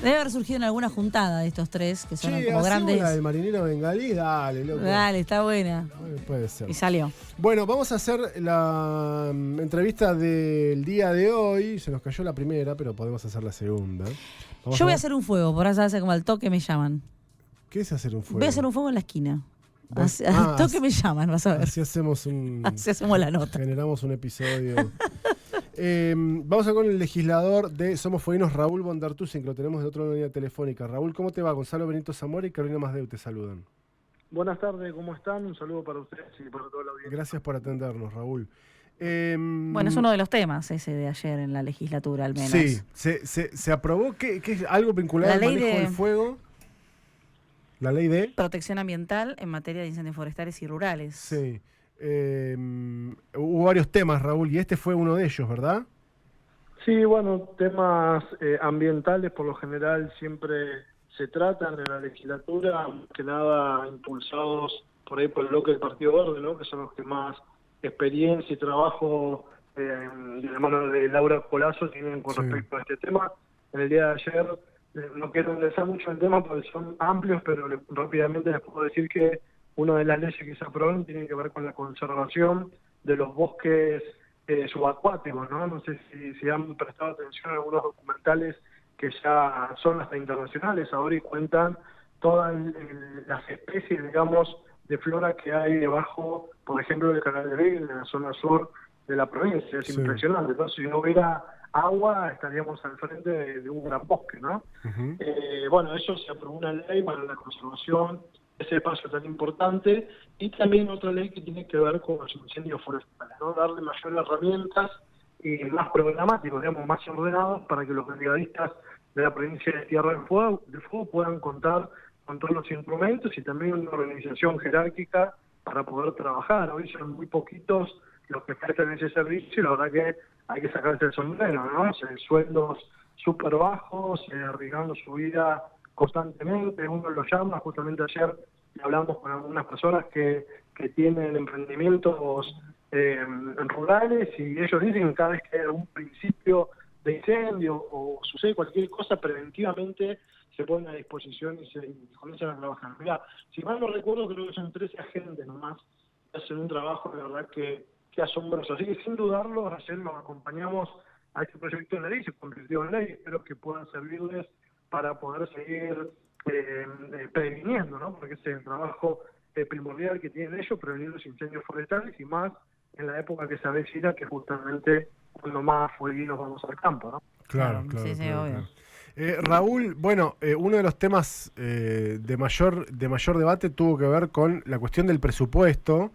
Debe haber surgido en alguna juntada de estos tres, que son como grandes. La del marinero bengalí, dale, loco. Dale, está buena. Puede ser. Y salió. Bueno, vamos a hacer la entrevista del día de hoy. Se nos cayó la primera, pero podemos hacer la segunda. Yo voy a hacer un fuego, por eso hace como al toque me llaman. ¿Qué es hacer un fuego? Voy a hacer un fuego en la esquina. Al toque me llaman, vas a ver. Así hacemos la nota. Generamos un episodio. Vamos a con el legislador de Somos Fueguinos, Raúl Bondartusen, que lo tenemos de otra línea telefónica. Raúl, ¿cómo te va? Gonzalo Benito Zamora y Carolina Masdeu te saludan. Buenas tardes, ¿cómo están? Un saludo para ustedes y para toda la audiencia. Gracias por atendernos, Raúl. Bueno, es uno de los temas ese de ayer en la legislatura, al menos. Sí, se aprobó. ¿Qué es algo vinculado al manejo del fuego? La ley de protección ambiental en materia de incendios forestales y rurales. Sí. Hubo varios temas, Raúl, y este fue uno de ellos, ¿verdad? Sí, bueno, temas ambientales por lo general siempre se tratan en la legislatura, más que nada impulsados por ahí por el bloque del Partido Verde, ¿no? Que son los que más experiencia y trabajo de la mano de Laura Colazo tienen con respecto a este tema. En el día de ayer, no quiero ingresar mucho en el tema porque son amplios, pero rápidamente les puedo decir que una de las leyes que se aprobaron tiene que ver con la conservación de los bosques subacuáticos, ¿no? No sé si han prestado atención a algunos documentales que ya son hasta internacionales ahora y cuentan todas las especies, digamos, de flora que hay debajo, por ejemplo, del Canal de Beagle, en la zona sur de la provincia. Es impresionante. Entonces, si no hubiera agua, estaríamos al frente de un gran bosque, ¿no? Bueno, eso se aprobó una ley para la conservación de ese espacio tan importante, y también otra ley que tiene que ver con los incendios forestales, ¿no? Darle mayores herramientas y más programáticos, digamos, más ordenados para que los brigadistas de la provincia de Tierra del Fuego puedan contar con todos los instrumentos y también una organización jerárquica para poder trabajar. Hoy son muy poquitos los que prestan ese servicio y la verdad que hay que sacarse el sombrero, ¿no? Sueldos súper bajos, arriesgando su vida constantemente. Uno los llama, justamente ayer hablamos con algunas personas que tienen emprendimientos rurales y ellos dicen que cada vez que hay algún principio de incendio o sucede cualquier cosa, preventivamente se ponen a disposición y comienzan a trabajar. Mirá, si mal no recuerdo, creo que son 13 agentes nomás que hacen un trabajo de verdad que asombroso. Así que sin dudarlo, ayer nos acompañamos a este proyecto de ley, se convirtió en ley, espero que puedan servirles para poder seguir previniendo, ¿no? Porque ese es el trabajo primordial que tienen ellos, prevenir los incendios forestales y más en la época que se avecina, que justamente cuando más fueguinos vamos al campo, ¿no? Claro. Sí, obvio. Raúl, bueno, uno de los temas de mayor debate tuvo que ver con la cuestión del presupuesto,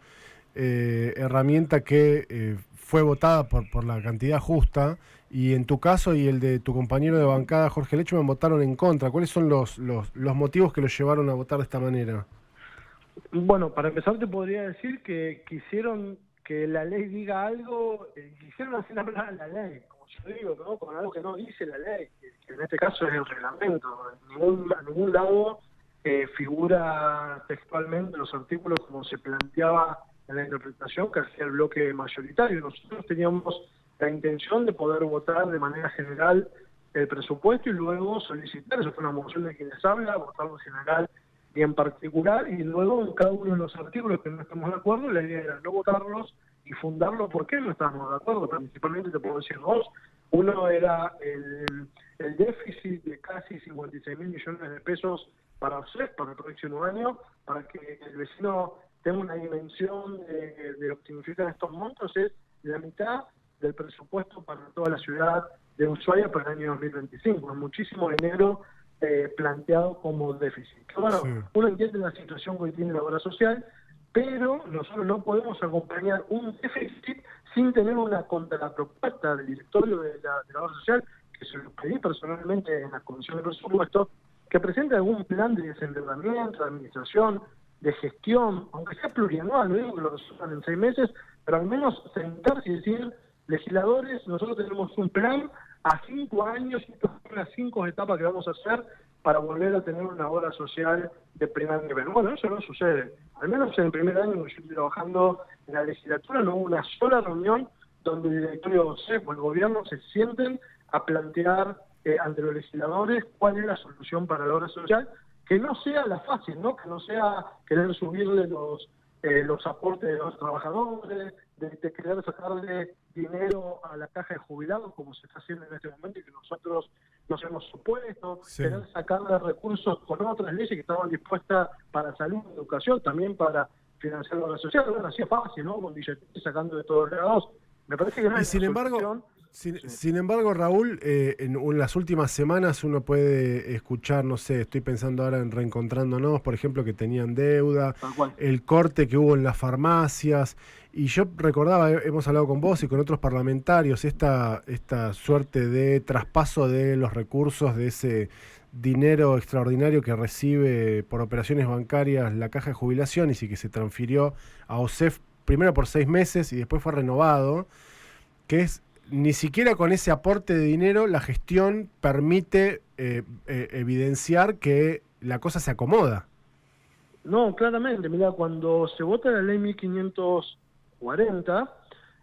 herramienta que fue votada por la cantidad justa, y en tu caso y el de tu compañero de bancada, Jorge Lechman, votaron en contra. ¿Cuáles son los motivos que los llevaron a votar de esta manera? Bueno, para empezar te podría decir que quisieron que la ley diga algo, quisieron hacer hablar a la ley, como yo digo, ¿no? Con algo que no dice la ley, que en este caso es el reglamento. A ningún lado figura textualmente los artículos como se planteaba en la interpretación que hacía el bloque mayoritario. Nosotros teníamos la intención de poder votar de manera general el presupuesto y luego solicitar, eso fue una moción de quienes habla, votarlo en general y en particular, y luego en cada uno de los artículos que no estamos de acuerdo, la idea era no votarlos y fundarlo por qué no estamos de acuerdo. Principalmente te puedo decir dos. Uno era el déficit de casi 56.000 millones de pesos para OSEF para el próximo año, para que el vecino tenga una dimensión de lo que significan estos montos. Es la mitad del presupuesto para toda la ciudad de Ushuaia para el año 2025. Es muchísimo dinero planteado como déficit. Bueno, uno entiende la situación que hoy tiene la obra social, pero nosotros no podemos acompañar un déficit sin tener una contrapropuesta del directorio de la obra social, que se lo pedí personalmente en la Comisión de Presupuesto, que presente algún plan de desendeudamiento, de administración, de gestión, aunque sea plurianual, no digo que lo resuelvan en 6 meses, pero al menos sentarse y decir, legisladores, nosotros tenemos un plan a 5 años, y estas son las 5 etapas que vamos a hacer para volver a tener una obra social de primer nivel. Bueno, eso no sucede. Al menos en el primer año que yo estoy trabajando en la legislatura no hubo una sola reunión donde el directorio de OSEF o el gobierno se sienten a plantear ante los legisladores cuál es la solución para la obra social, que no sea la fácil, ¿no? Que no sea querer subirle los aportes de los trabajadores, de querer sacarle dinero a la caja de jubilados, como se está haciendo en este momento y que nosotros nos hemos supuesto, querer sacarle recursos con otras leyes que estaban dispuestas para salud, educación, también para financiar la obra social. Bueno, así es fácil, ¿no? Con billetes sacando de todos lados. Me parece que no es sin embargo, sin embargo, Raúl, en las últimas semanas uno puede escuchar, no sé, estoy pensando ahora en Reencontrándonos, por ejemplo, que tenían deuda, el corte que hubo en las farmacias, y yo recordaba, hemos hablado con vos y con otros parlamentarios, esta suerte de traspaso de los recursos de ese dinero extraordinario que recibe por operaciones bancarias la caja de jubilaciones y que se transfirió a OSEF primero por 6 meses y después fue renovado, que es ni siquiera con ese aporte de dinero la gestión permite evidenciar que la cosa se acomoda. No, claramente. Mira, cuando se vota la ley 1540,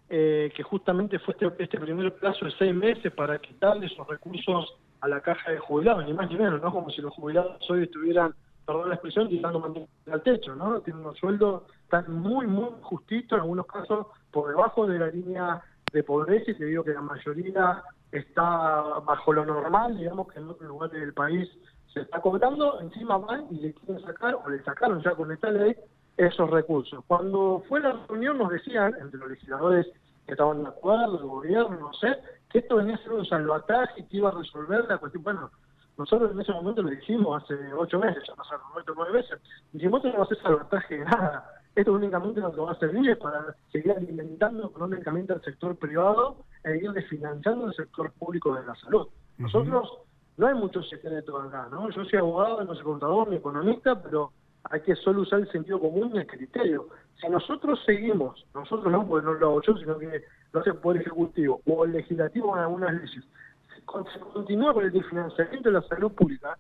que justamente fue este primer plazo de 6 meses para quitarle esos recursos a la caja de jubilados, ni más ni menos, ¿no? Como si los jubilados hoy estuvieran, perdón la expresión, tirando mantener al techo, ¿no? Tienen unos sueldos tan muy justitos, en algunos casos por debajo de la línea de pobreza, y te digo que la mayoría está bajo lo normal, digamos que en otros lugares del país se está cobrando, encima van y le quieren sacar, o le sacaron ya con esta ley, esos recursos. Cuando fue la reunión nos decían, entre los legisladores que estaban de acuerdo, el gobierno, no sé, que esto venía a ser un salvataje y que iba a resolver la cuestión. Bueno, nosotros en ese momento lo dijimos hace 8 meses, ya pasaron 8 o 9 meses, dijimos esto no va a ser salvataje de nada. Esto únicamente lo que va a servir es para seguir alimentando económicamente al sector privado e ir desfinanciando el sector público de la salud. Nosotros, no hay mucho secreto acá, ¿no? Yo soy abogado, no soy contador ni economista, pero hay que solo usar el sentido común y el criterio. Si nosotros seguimos, nosotros no, porque no lo hago yo, sino que lo hace el Poder Ejecutivo o el Legislativo en algunas leyes, se continúa con el desfinanciamiento de la salud pública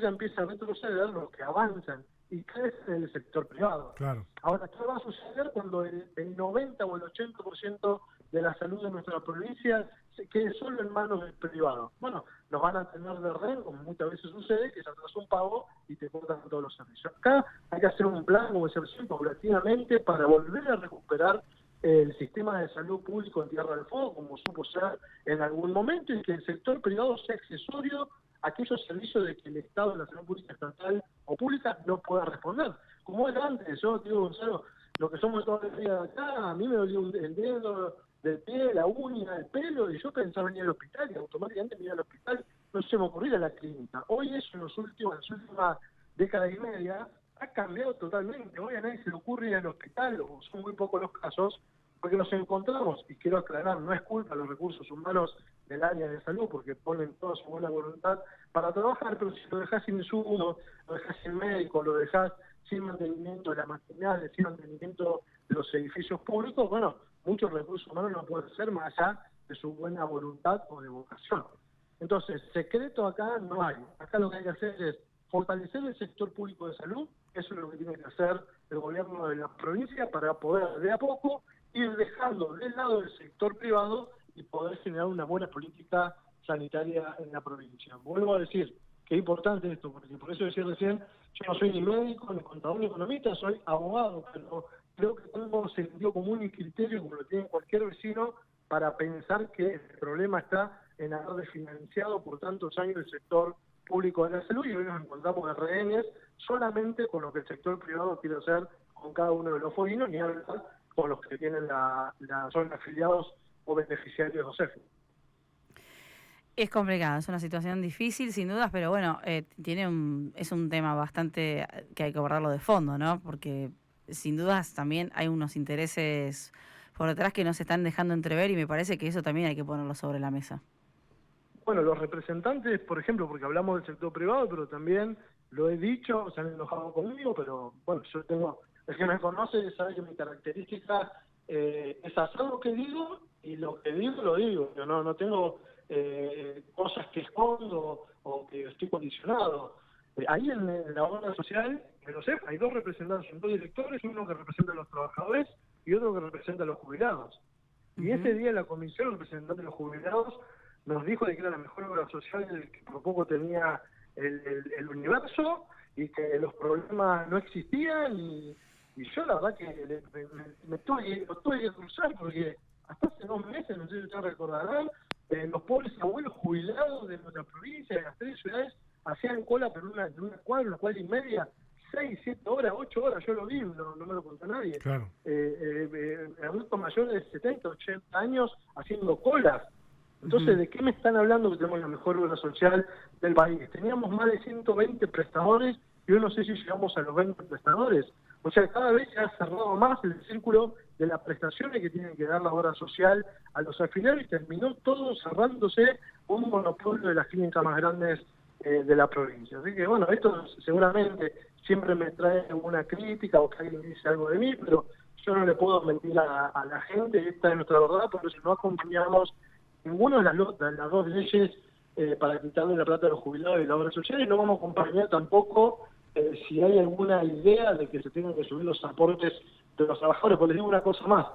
empieza a retroceder, los que avanzan y crecen en el sector privado. Claro. Ahora, ¿qué va a suceder cuando el 90 o el 80% de la salud de nuestra provincia se quede solo en manos del privado? Bueno, nos van a tener de rehén, como muchas veces sucede, que se atrasa un pago y te cortan todos los servicios. Acá hay que hacer un plan, como se hace paulatinamente, para volver a recuperar el sistema de salud público en Tierra del Fuego, como supo ser en algún momento, y que el sector privado sea accesorio a aquellos servicios de que el Estado de la salud pública estatal o pública no pueda responder. Como era antes, yo digo, Gonzalo, lo que somos todos los días acá, a mí me dolía el dedo del pie, la uña, el pelo, y yo pensaba venir al hospital, y automáticamente me iba al hospital, no se me ocurría ir a la clínica. Hoy eso en las últimas décadas y media ha cambiado totalmente. Hoy a nadie se le ocurre ir al hospital, o son muy pocos los casos, porque nos encontramos, y quiero aclarar, no es culpa de los recursos humanos del área de salud, porque ponen toda su buena voluntad para trabajar, pero si lo dejas sin insumo, lo dejas sin médico, lo dejas sin mantenimiento de la maquinaria, sin mantenimiento de los edificios públicos, bueno, muchos recursos humanos no pueden ser más allá de su buena voluntad o de vocación. Entonces, secreto acá no hay. Acá lo que hay que hacer es fortalecer el sector público de salud, eso es lo que tiene que hacer el gobierno de la provincia para poder de a poco ir dejando del lado del sector privado y poder generar una buena política sanitaria en la provincia. Vuelvo a decir que es importante esto, porque por eso decía recién, yo no soy ni médico, ni contador, ni economista, soy abogado, pero creo que tengo sentido común y criterio, como lo tiene cualquier vecino, para pensar que el problema está en haber desfinanciado por tantos años el sector público de la salud, y hoy nos encontramos de rehenes solamente con lo que el sector privado quiere hacer con cada uno de los foguinos, ni hablar con los que tienen son afiliados o beneficiarios de OSEF. Es complicado, es una situación difícil, sin dudas, pero bueno, es un tema bastante que hay que abordarlo de fondo, ¿no? Porque sin dudas también hay unos intereses por detrás que no se están dejando entrever, y me parece que eso también hay que ponerlo sobre la mesa. Bueno, los representantes, por ejemplo, porque hablamos del sector privado, pero también lo he dicho, se han enojado conmigo, pero bueno, yo tengo, el que me conoce sabe que mi característica es hacer lo que digo, y lo que digo lo digo. Yo no tengo cosas que escondo o que estoy condicionado. Ahí en la obra social, no sé, hay 2 representantes, son 2 directores, uno que representa a los trabajadores y otro que representa a los jubilados. Y ese día en la comisión, el representante de los jubilados nos dijo de que era la mejor obra social que por poco tenía el universo y que los problemas no existían y yo la verdad que lo tuve que cruzar porque hasta hace 2 meses, no sé si ustedes recordarán, los pobres abuelos jubilados de nuestra provincia, de las 3 ciudades, hacían cola por una cuadra y media, 6, 7 horas, 8 horas, yo lo vi, no me lo contó nadie. Claro. Adultos mayores de 70, 80 años haciendo colas. Entonces, ¿de qué me están hablando que tenemos la mejor obra social del país? Teníamos más de 120 prestadores y yo no sé si llegamos a los 20 prestadores. O sea, cada vez se ha cerrado más el círculo de las prestaciones que tienen que dar la obra social a los afiliados y terminó todo cerrándose un monopolio de las clínicas más grandes de la provincia. Así que, bueno, esto seguramente siempre me trae alguna crítica o que alguien dice algo de mí, pero yo no le puedo mentir a la gente, esta es nuestra verdad, porque si no acompañamos ninguna de las dos leyes para quitarle la plata a los jubilados y la obra social, y no vamos a acompañar tampoco si hay alguna idea de que se tengan que subir los aportes de los trabajadores. Porque les digo una cosa más,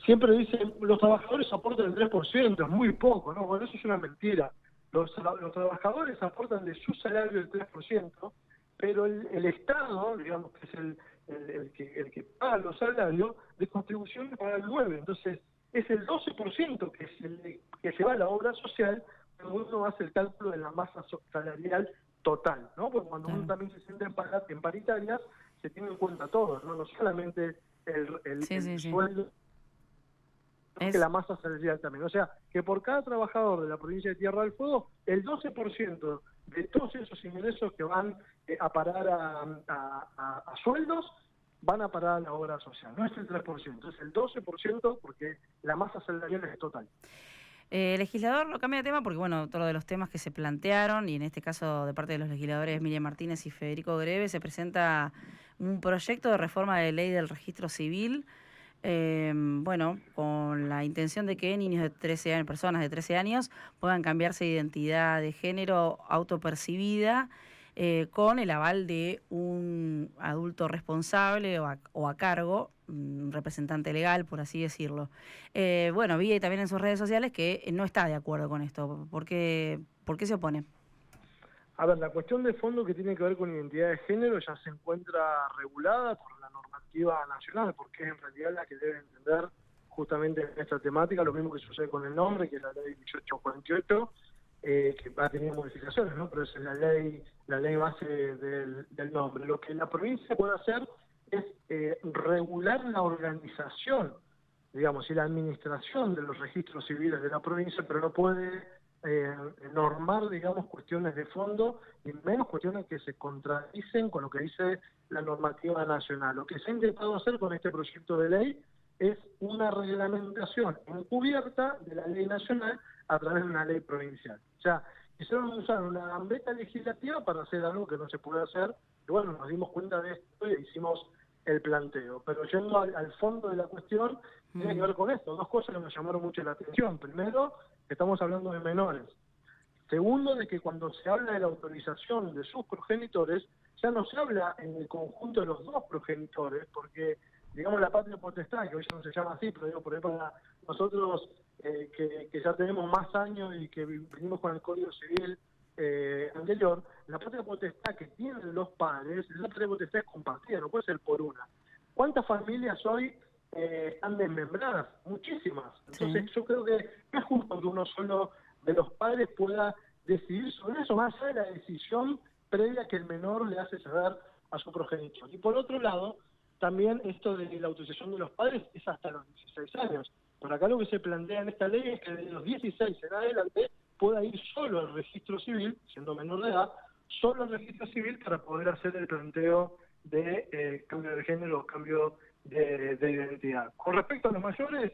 siempre dicen los trabajadores aportan el 3%, es muy poco, ¿no? Bueno, eso es una mentira. Los trabajadores aportan de su salario el 3%, pero el Estado, digamos, que es el que paga los salarios, de contribuciones paga el 9%. Entonces, es el 12% que se va a la obra social cuando uno hace el cálculo de la masa salarial total, ¿no? Porque cuando uno también se siente en paritarias, se tiene en cuenta todo, no solamente el sueldo, sino que la masa salarial también. O sea, que por cada trabajador de la provincia de Tierra del Fuego, el 12% de todos esos ingresos que van a parar a sueldos, van a parar a la obra social. No es el 3%, es el 12% porque la masa salarial es total. El legislador lo cambia de tema porque, bueno, otro de los temas que se plantearon, y en este caso de parte de los legisladores Miriam Martínez y Federico Greve, se presenta un proyecto de reforma de ley del registro civil, bueno, con la intención de que niños de 13 años, personas de 13 años, puedan cambiarse de identidad de género autopercibida con el aval de un adulto responsable o a cargo, un representante legal, por así decirlo. Bueno, vi también en sus redes sociales que no está de acuerdo con esto. ¿Por qué se opone? A ver, la cuestión de fondo que tiene que ver con identidad de género ya se encuentra regulada por la normativa nacional, porque es en realidad la que debe entender justamente en esta temática, lo mismo que sucede con el nombre, que es la ley 1848, que ha tenido modificaciones, ¿no? Pero es la ley base del nombre. Lo que la provincia puede hacer es regular la organización, digamos, y la administración de los registros civiles de la provincia, pero no puede normar, digamos, cuestiones de fondo y menos cuestiones que se contradicen con lo que dice la normativa nacional. Lo que se ha intentado hacer con este proyecto de ley es una reglamentación encubierta de la ley nacional a través de una ley provincial. O sea, quisieron usar una gambeta legislativa para hacer algo que no se puede hacer, y bueno, nos dimos cuenta de esto y hicimos el planteo. Pero yendo al fondo de la cuestión, tiene que ver con esto. 2 cosas que me llamaron mucho la atención. Primero, que estamos hablando de menores. Segundo, de que cuando se habla de la autorización de sus progenitores, ya no se habla en el conjunto de los 2 progenitores, porque, digamos, la patria potestad, que hoy ya no se llama así, pero digo, por ejemplo, para nosotros que ya tenemos más años y que venimos con el Código Civil anterior, la patria potestad que tienen los padres, la patria potestad es compartida, no puede ser por una. ¿Cuántas familias hoy están desmembradas? Muchísimas. Entonces yo creo que no es justo que uno solo de los padres pueda decidir sobre eso, más allá de la decisión previa que el menor le hace saber a su progenitor. Y por otro lado, también esto de la autorización de los padres es hasta los 16 años. Por acá lo que se plantea en esta ley es que de los 16 en adelante pueda ir solo al registro civil, siendo menor de edad, solo al registro civil para poder hacer el planteo de cambio de género o cambio de identidad. Con respecto a los mayores,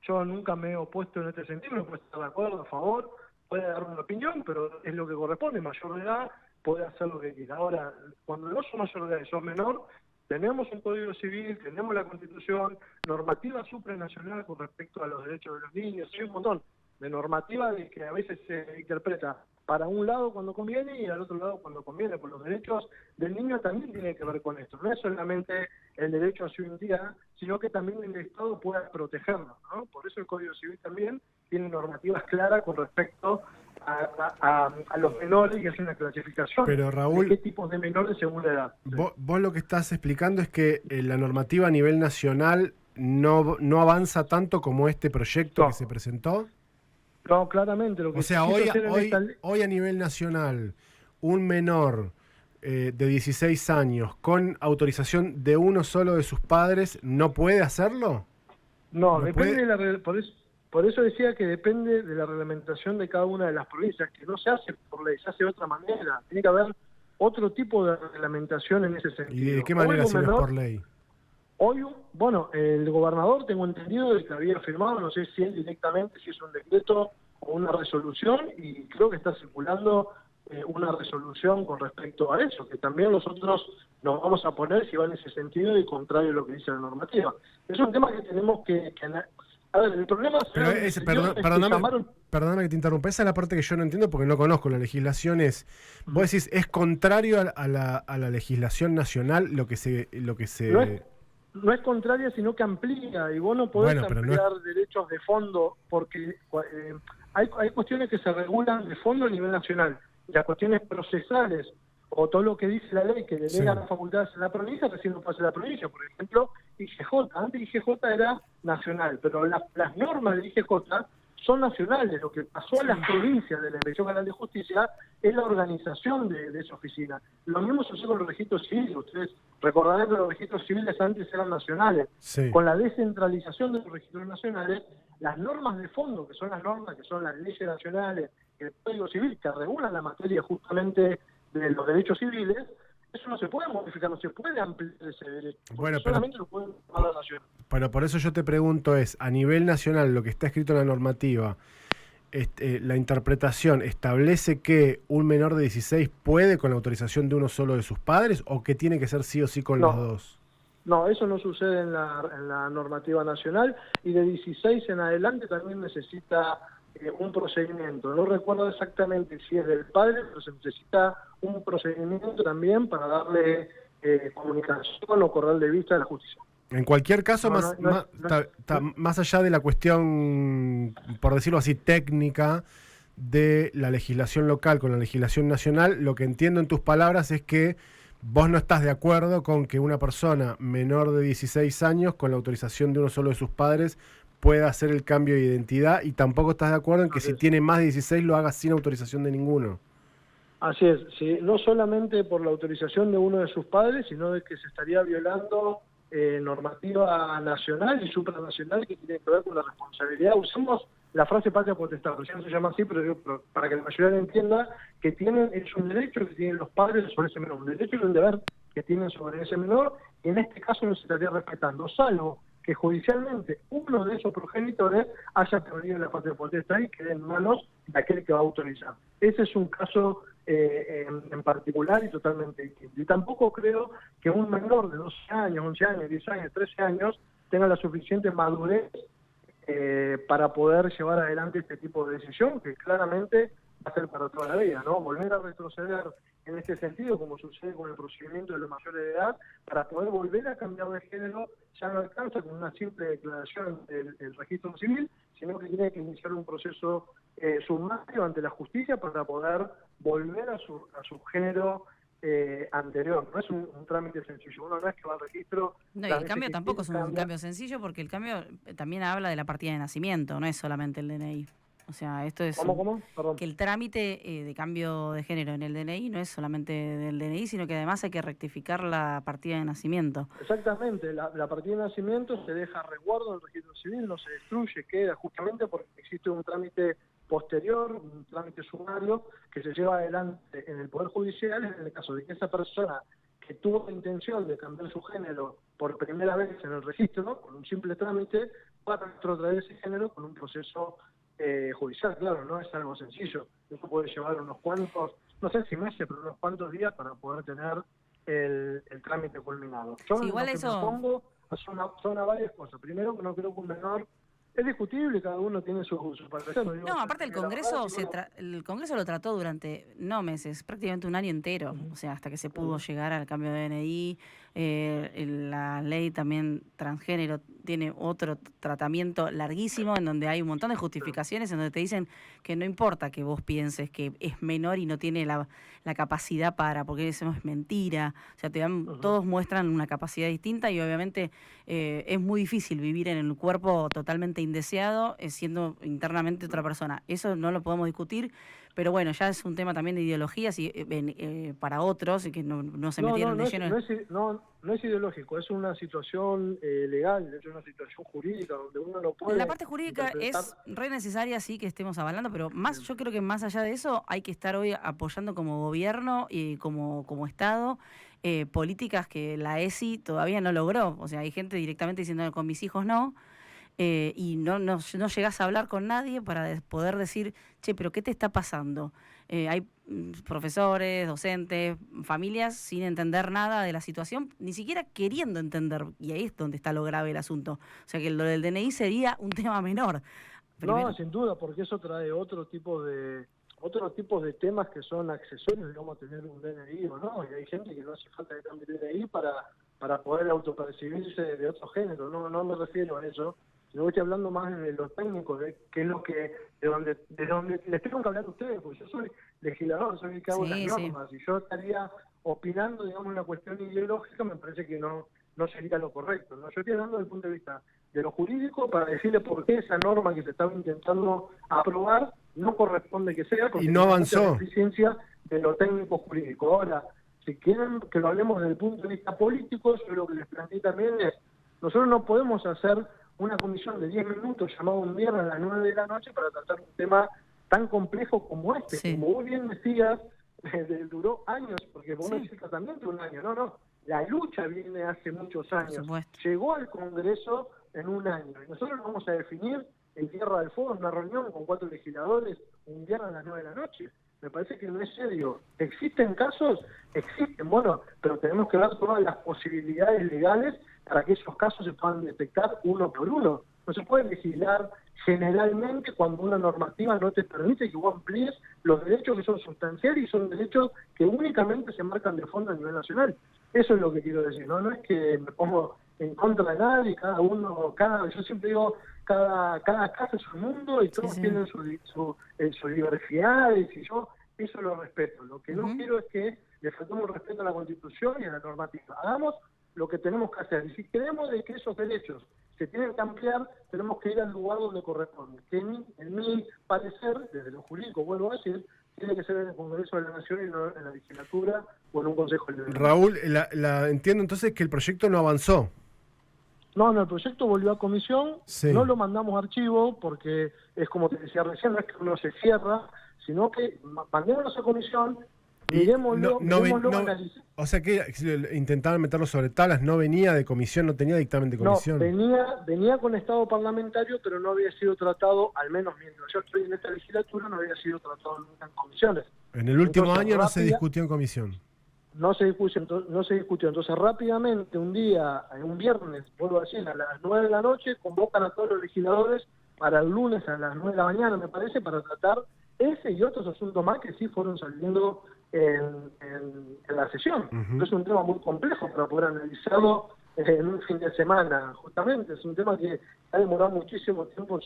yo nunca me he opuesto en este sentido, no puedo estar de acuerdo, a favor, puede dar una opinión, pero es lo que corresponde, mayor de edad puede hacer lo que quiera. Ahora, cuando no sos mayor de edad y sos menor, tenemos un Código Civil, tenemos la Constitución, normativa supranacional con respecto a los derechos de los niños, hay un montón de normativa de que a veces se interpreta para un lado cuando conviene y al otro lado cuando conviene, por los derechos del niño también tiene que ver con esto. No es solamente el derecho a su identidad, sino que también el Estado pueda protegerlo, ¿no? Por eso el Código Civil también tiene normativas claras con respecto a los menores y hace una clasificación. Pero Raúl, de qué tipos de menores según la edad. Vos lo que estás explicando es que la normativa a nivel nacional no avanza tanto como este proyecto que se presentó. No, claramente. Lo que o sea, hoy a nivel nacional, un menor de 16 años con autorización de uno solo de sus padres no puede hacerlo. No, depende de por eso decía que depende de la reglamentación de cada una de las provincias, que no se hace por ley, se hace de otra manera. Tiene que haber otro tipo de reglamentación en ese sentido. ¿Y de qué manera si no es por ley? Hoy, bueno, el gobernador, tengo entendido de que había firmado, no sé si él directamente, si es un decreto o una resolución, y creo que está circulando una resolución con respecto a eso, que también nosotros nos vamos a poner si va en ese sentido y contrario a lo que dice la normativa. Es un tema que tenemos que a ver, el problema es perdóname que te interrumpa, esa es la parte que yo no entiendo porque no conozco la legislación. Vos decís, ¿es contrario a la legislación nacional lo que se no es contraria, sino que amplía, y vos no podés ampliar derechos de fondo, porque hay cuestiones que se regulan de fondo a nivel nacional. Las cuestiones procesales, o todo lo que dice la ley, que delega las facultades en la provincia, recién lo pasa en la provincia. Por ejemplo, IGJ. Antes IGJ era nacional, pero las normas de IGJ son nacionales. Lo que pasó a las provincias de la Inspección General de Justicia es la organización de esa oficina. Lo mismo sucede con los registros civiles. Ustedes recordarán que los registros civiles antes eran nacionales. Sí. Con la descentralización de los registros nacionales, las normas de fondo, que son las normas, que son las leyes nacionales, el Código Civil, que regulan la materia justamente de los derechos civiles, eso no se puede modificar, no se puede ampliar ese derecho. Bueno, solamente lo puede tomar la nación. Pero por eso yo te pregunto a nivel nacional, lo que está escrito en la normativa, la interpretación establece que un menor de 16 puede con la autorización de uno solo de sus padres, o que tiene que ser sí o sí con los dos. No, eso no sucede en la normativa nacional, y de 16 en adelante también necesita un procedimiento. No recuerdo exactamente si es del padre, pero se necesita un procedimiento también para darle comunicación o correr de vista a la justicia. En cualquier caso, más allá de la cuestión, por decirlo así, técnica de la legislación local con la legislación nacional, lo que entiendo en tus palabras es que vos no estás de acuerdo con que una persona menor de 16 años, con la autorización de uno solo de sus padres, pueda hacer el cambio de identidad, y tampoco estás de acuerdo en que si tiene más de 16 lo haga sin autorización de ninguno. Así es, sí, no solamente por la autorización de uno de sus padres, sino de que se estaría violando normativa nacional y supranacional que tiene que ver con la responsabilidad. Usamos la frase patria potestad, no se llama así, pero para que la mayoría entienda que es un derecho que tienen los padres sobre ese menor, un derecho y un deber que tienen sobre ese menor, y en este caso no se estaría respetando, salvo que judicialmente uno de esos progenitores haya perdido la patria potestad y quede en manos de aquel que va a autorizar. Ese es un caso en particular y totalmente distinto. Y tampoco creo que un menor de 12 años, 11 años, 10 años, 13 años tenga la suficiente madurez para poder llevar adelante este tipo de decisión, que claramente va a ser para toda la vida, ¿no? Volver a retroceder en este sentido, como sucede con el procedimiento de los mayores de edad, para poder volver a cambiar de género, ya no alcanza con una simple declaración del registro civil, sino que tiene que iniciar un proceso sumario ante la justicia para poder volver a su género anterior. No es un trámite sencillo. Uno no es que va al registro... No, y el cambio tampoco es un cambio sencillo, porque el cambio también habla de la partida de nacimiento, no es solamente el DNI. O sea, esto es ¿Cómo? Perdón. Que el trámite de cambio de género en el DNI no es solamente del DNI, sino que además hay que rectificar la partida de nacimiento. Exactamente, la partida de nacimiento se deja a resguardo en el registro civil, no se destruye, queda justamente porque existe un trámite posterior, un trámite sumario que se lleva adelante en el Poder Judicial en el caso de que esa persona que tuvo la intención de cambiar su género por primera vez en el registro, ¿no?, con un simple trámite, va a retrotraer ese género con un proceso judicial. Claro, no es algo sencillo. Eso puede llevar unos cuantos, no sé si meses, pero unos cuantos días para poder tener el trámite culminado. Yo sí, igual lo que eso... propongo son a varias cosas. Primero, que no creo que un menor... Es discutible, cada uno tiene su parecer. No, aparte el Congreso el Congreso lo trató durante, no meses, prácticamente un año entero, o sea, hasta que se pudo llegar al cambio de DNI, la ley también transgénero tiene otro tratamiento larguísimo, en donde hay un montón de justificaciones, en donde te dicen que no importa que vos pienses que es menor y no tiene la capacidad porque eso es mentira. O sea, todos muestran una capacidad distinta y obviamente es muy difícil vivir en el cuerpo totalmente indeseado siendo internamente otra persona. Eso no lo podemos discutir, pero bueno, ya es un tema también de ideologías y para otros y que no se metieron de lleno. No es ideológico, es una situación legal, es una situación jurídica donde uno no puede... La parte jurídica es re necesaria, sí, que estemos avalando, pero yo creo que más allá de eso hay que estar hoy apoyando como gobierno y como Estado políticas que la ESI todavía no logró. O sea, hay gente directamente diciendo con mis hijos no. Y no llegás a hablar con nadie para poder decir, che, pero ¿qué te está pasando? Hay profesores, docentes, familias sin entender nada de la situación, ni siquiera queriendo entender, y ahí es donde está lo grave el asunto. O sea que lo del DNI sería un tema menor. No, sin duda, porque eso trae otros tipos de temas que son accesorios, digamos, a tener un DNI o no, y hay gente que no hace falta que cambie el DNI para poder autopercibirse de otro género. No me refiero a eso. Yo estoy hablando más de lo técnico, de qué es lo que, de donde les tengo que hablar a ustedes, porque yo soy legislador, soy el que hago las normas, y yo estaría opinando, digamos, una cuestión ideológica, me parece que no sería lo correcto, ¿no? Yo estoy hablando desde el punto de vista de lo jurídico para decirle por qué esa norma que se estaba intentando aprobar no corresponde que sea, porque y no avanzó. La deficiencia de lo técnico jurídico. Ahora, si quieren que lo hablemos desde el punto de vista político, yo lo que les planteé también es, nosotros no podemos hacer una comisión de 10 minutos llamado un viernes a las 9 de la noche para tratar un tema tan complejo como este. Sí. Como vos bien decías, duró años, porque vos no decís tratamiento un año, no. La lucha viene hace muchos años. Llegó al Congreso en un año. Y nosotros vamos a definir en Tierra del Fuego una reunión con 4 legisladores un viernes a las 9 de la noche. Me parece que no es serio. ¿Existen casos? Existen, bueno, pero tenemos que dar todas las posibilidades legales para que esos casos se puedan detectar uno por uno. No se puede legislar generalmente cuando una normativa no te permite que vos amplíes los derechos que son sustanciales y son derechos que únicamente se marcan de fondo a nivel nacional. Eso es lo que quiero decir, ¿no? No es que me pongo en contra de nadie, yo siempre digo, cada caso es un mundo y todos tienen su diversidades y yo eso lo respeto. Lo que no quiero es que le faltemos respeto a la Constitución y a la normativa. Hagamos lo que tenemos que hacer. Y si queremos de que esos derechos se tienen que ampliar, tenemos que ir al lugar donde corresponde. Que en mi parecer, desde lo jurídico, vuelvo a decir, tiene que ser en el Congreso de la Nación y no en la legislatura o en un Consejo Liberal. Raúl, entiendo entonces que el proyecto no avanzó. No, el proyecto volvió a comisión, no lo mandamos a archivo porque es como te decía recién, no es que uno se cierra, sino que mandémoslo a comisión, miremoslo, o sea que intentaban meterlo sobre tablas, no venía de comisión, no tenía dictamen de comisión. No, venía con estado parlamentario, pero no había sido tratado, al menos mientras yo estoy en esta legislatura, no había sido tratado nunca en comisiones. En el último año no se discutió en comisión. No se discutió. Entonces rápidamente, un viernes, vuelvo a decir, a las 9 de la noche, convocan a todos los legisladores para el lunes a las 9 de la mañana, me parece, para tratar ese y otros asuntos más que sí fueron saliendo en la sesión. Es un tema muy complejo para poder analizarlo en un fin de semana, justamente. Es un tema que ha demorado muchísimo tiempo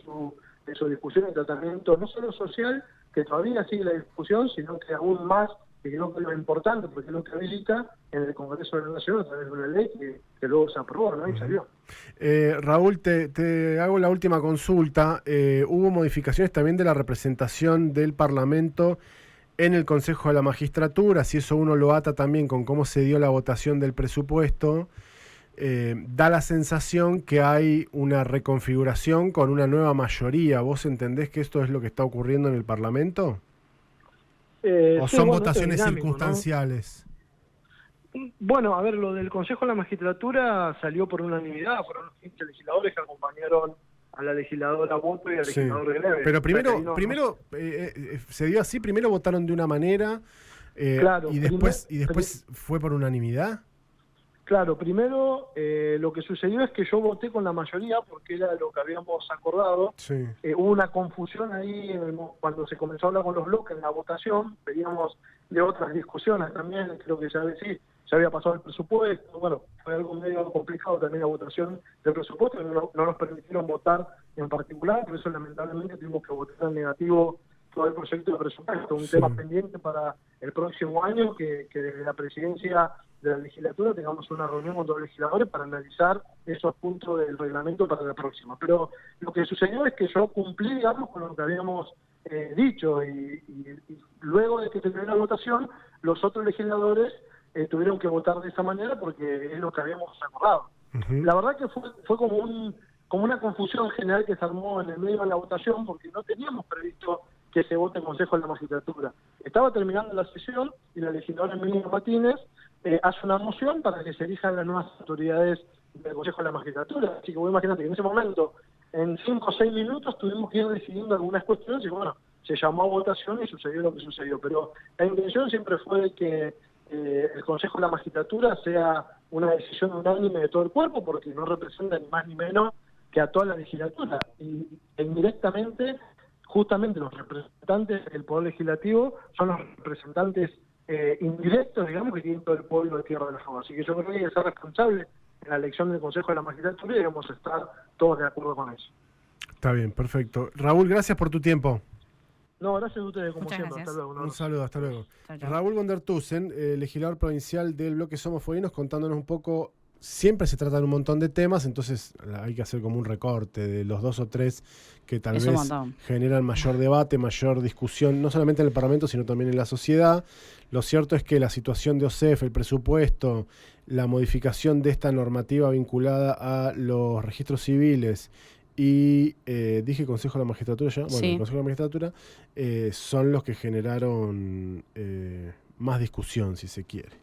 en su discusión y tratamiento, no solo social, que todavía sigue la discusión, sino que aún más, que creo que es lo importante, porque es lo que habilita en el Congreso de la Nación a través de una ley que luego se aprobó, ¿no? Y salió. Raúl, te hago la última consulta. Hubo modificaciones también de la representación del Parlamento en el Consejo de la Magistratura, si eso uno lo ata también con cómo se dio la votación del presupuesto, da la sensación que hay una reconfiguración con una nueva mayoría. ¿Vos entendés que esto es lo que está ocurriendo en el Parlamento? ¿O son votaciones circunstanciales? ¿No? Bueno, a ver, lo del Consejo de la Magistratura salió por unanimidad, fueron los 15 legisladores que acompañaron a la legisladora Boto y al legislador Greve. Pero primero se dio así, primero votaron de una manera claro, y después fue por unanimidad. Claro, primero lo que sucedió es que yo voté con la mayoría porque era lo que habíamos acordado. Sí. Hubo una confusión ahí cuando se comenzó a hablar con los bloques en la votación, veníamos de otras discusiones también, creo que ya ya había pasado el presupuesto, bueno, fue algo medio complicado también la votación del presupuesto, no nos permitieron votar en particular, por eso lamentablemente tuvimos que votar en negativo todo el proyecto de presupuesto, un tema pendiente para el próximo año, que desde la presidencia de la legislatura tengamos una reunión con todos los legisladores para analizar esos puntos del reglamento para la próxima. Pero lo que sucedió es que yo cumplí, digamos, con lo que habíamos dicho, y luego de que terminó la votación, los otros legisladores tuvieron que votar de esa manera porque es lo que habíamos acordado. La verdad que fue como una confusión general que se armó en el medio de la votación, porque no teníamos previsto que se vote en Consejo de la Magistratura. Estaba terminando la sesión y la legisladora Emilia Martínez hace una moción para que se elijan las nuevas autoridades del Consejo de la Magistratura. Así que vos imagínate que en ese momento, en 5 o 6 minutos, tuvimos que ir decidiendo algunas cuestiones y bueno, se llamó a votación y sucedió lo que sucedió. Pero la intención siempre fue de que el Consejo de la Magistratura sea una decisión unánime de todo el cuerpo, porque no representa ni más ni menos que a toda la legislatura. Y indirectamente, justamente los representantes del Poder Legislativo son los representantes indirectos, digamos, que tienen todo el pueblo de Tierra del Fuego. Así que yo creo que hay que ser responsable en la elección del Consejo de la Magistratura y debemos estar todos de acuerdo con eso. Está bien, perfecto. Raúl, gracias por tu tiempo. No, gracias a ustedes, como Muchas siempre. gracias. Hasta luego. Un saludo, hasta luego. Chau, chau. Raúl Gondertusen, legislador provincial del bloque Somos Fueguinos, contándonos un poco. Siempre se tratan un montón de temas, entonces hay que hacer como un recorte de los 2 o 3 que tal Es un vez montón. generan mayor debate, mayor discusión, no solamente en el Parlamento, sino también en la sociedad. Lo cierto es que la situación de OSEF, el presupuesto, la modificación de esta normativa vinculada a los registros civiles y dije Consejo de la Magistratura ya, bueno, Sí. el Consejo de la Magistratura son los que generaron más discusión, si se quiere.